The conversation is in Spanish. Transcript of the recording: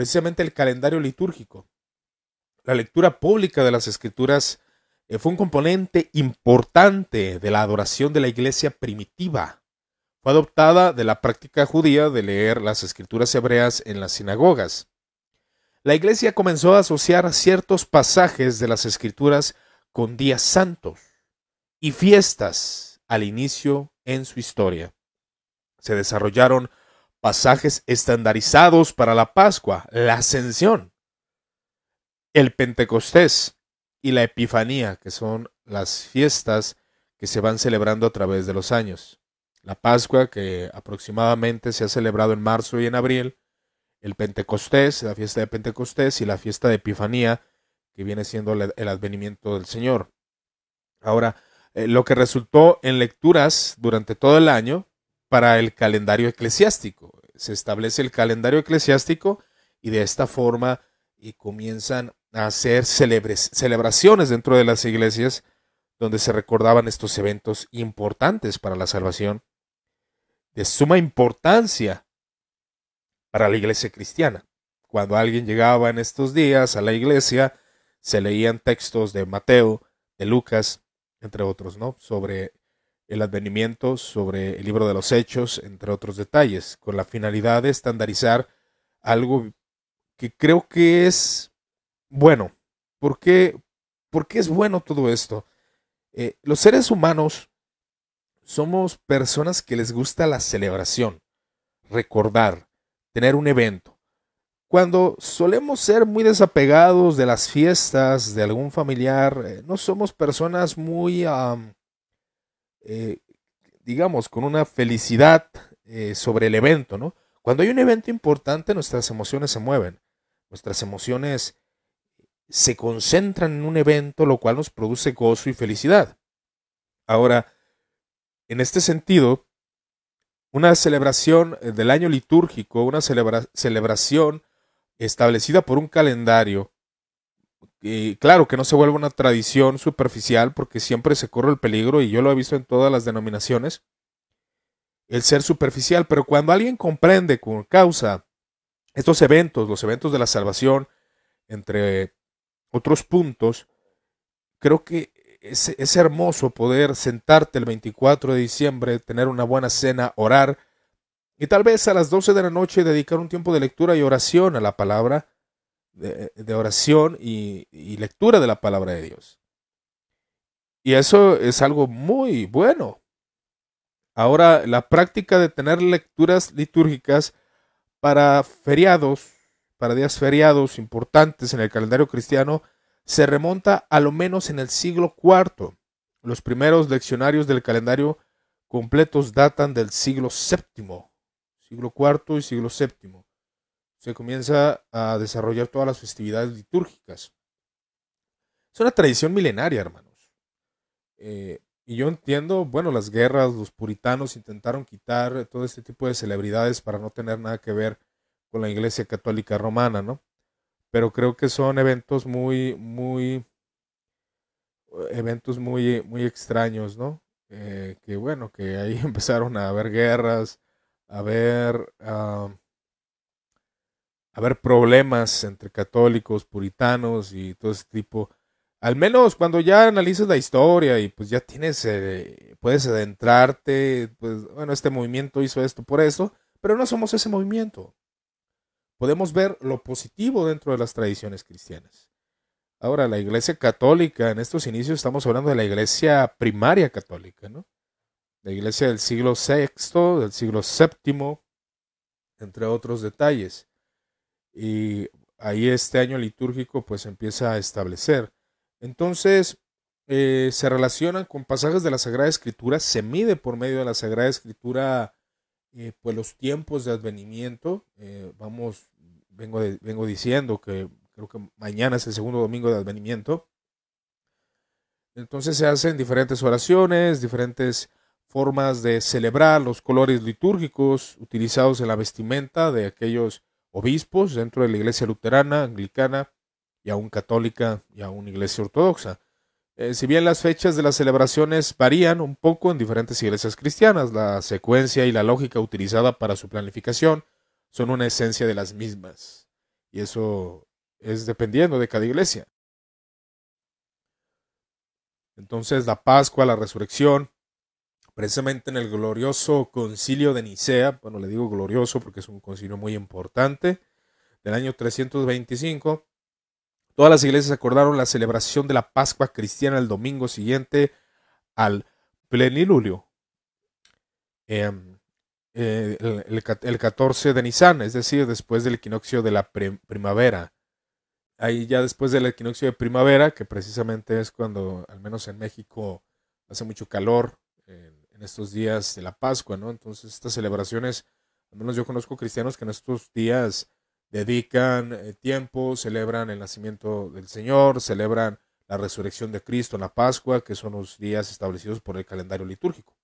precisamente el calendario litúrgico. La lectura pública de las Escrituras fue un componente importante de la adoración de la iglesia primitiva. Fue adoptada de la práctica judía de leer las Escrituras hebreas en las sinagogas. La iglesia comenzó a asociar ciertos pasajes de las Escrituras con días santos y fiestas al inicio en su historia. Se desarrollaron pasajes estandarizados para la Pascua, la Ascensión, el Pentecostés y la Epifanía, que son las fiestas que se van celebrando a través de los años. La Pascua, que aproximadamente se ha celebrado en marzo y en abril, el Pentecostés, la fiesta de Pentecostés y la fiesta de Epifanía, que viene siendo el advenimiento del Señor. Ahora, lo que resultó en lecturas durante todo el año para el calendario eclesiástico. Se establece el calendario eclesiástico y de esta forma comienzan a hacer celebraciones dentro de las iglesias donde se recordaban estos eventos importantes para la salvación, de suma importancia para la iglesia cristiana. Cuando alguien llegaba en estos días a la iglesia, se leían textos de Mateo, de Lucas, entre otros, ¿no? Sobre el advenimiento, sobre el libro de los Hechos, entre otros detalles, con la finalidad de estandarizar algo que creo que es bueno. ¿Por qué es bueno todo esto? Los seres humanos somos personas que les gusta la celebración, recordar, tener un evento. Cuando solemos ser muy desapegados de las fiestas de algún familiar, no somos personas muy, digamos, con una felicidad sobre el evento, ¿no? Cuando hay un evento importante, nuestras emociones se mueven. Nuestras emociones se concentran en un evento, lo cual nos produce gozo y felicidad. Ahora, en este sentido, una celebración del año litúrgico, una celebración establecida por un calendario, claro que no se vuelve una tradición superficial porque siempre se corre el peligro, y yo lo he visto en todas las denominaciones, el ser superficial, pero cuando alguien comprende con causa estos eventos, los eventos de la salvación, entre otros puntos, creo que es hermoso poder sentarte el 24 de diciembre, tener una buena cena, orar, y tal vez a las 12 de la noche dedicar un tiempo de lectura y oración a la palabra, de oración y lectura de la palabra de Dios. Y eso es algo muy bueno. Ahora, la práctica de tener lecturas litúrgicas para feriados, para días feriados importantes en el calendario cristiano, se remonta a lo menos en el siglo IV. Los primeros leccionarios del calendario completos datan del siglo VII. Siglo IV y siglo VII. Se comienza a desarrollar todas las festividades litúrgicas. Es una tradición milenaria, hermanos. Y yo entiendo, bueno, las guerras, los puritanos intentaron quitar todo este tipo de celebridades para no tener nada que ver con la Iglesia Católica Romana, ¿no? Pero creo que son eventos muy extraños, ¿no? Que bueno, que ahí empezaron a haber guerras, a haber problemas entre católicos, puritanos y todo ese tipo. Al menos cuando ya analizas la historia y pues ya tienes, puedes adentrarte, pues bueno, este movimiento hizo esto por eso, pero no somos ese movimiento. Podemos ver lo positivo dentro de las tradiciones cristianas. Ahora, la iglesia católica, en estos inicios estamos hablando de la iglesia primaria católica, ¿no? La iglesia del siglo VI, del siglo VII, entre otros detalles. Y ahí este año litúrgico pues empieza a establecer. Entonces, se relacionan con pasajes de la Sagrada Escritura, se mide por medio de la Sagrada Escritura pues los tiempos de advenimiento. Vengo diciendo que creo que mañana es el segundo domingo de advenimiento. Entonces se hacen diferentes oraciones, diferentes formas de celebrar los colores litúrgicos utilizados en la vestimenta de aquellos obispos dentro de la iglesia luterana, anglicana y aún católica y aún iglesia ortodoxa. Si bien las fechas de las celebraciones varían un poco en diferentes iglesias cristianas, la secuencia y la lógica utilizada para su planificación son una esencia de las mismas. y eso es dependiendo de cada iglesia. Entonces la Pascua, la resurrección, precisamente en el glorioso concilio de Nicea, bueno, le digo glorioso porque es un concilio muy importante, del año 325, todas las iglesias acordaron la celebración de la Pascua cristiana el domingo siguiente al plenilunio, el 14 de Nisan, es decir, después del equinoccio de la primavera. Ahí ya después del equinoccio de primavera, que precisamente es cuando, al menos en México, hace mucho calor en estos días de la Pascua, ¿no? Entonces estas celebraciones, al menos yo conozco cristianos que en estos días dedican tiempo, celebran el nacimiento del Señor, celebran la resurrección de Cristo en la Pascua, que son los días establecidos por el calendario litúrgico.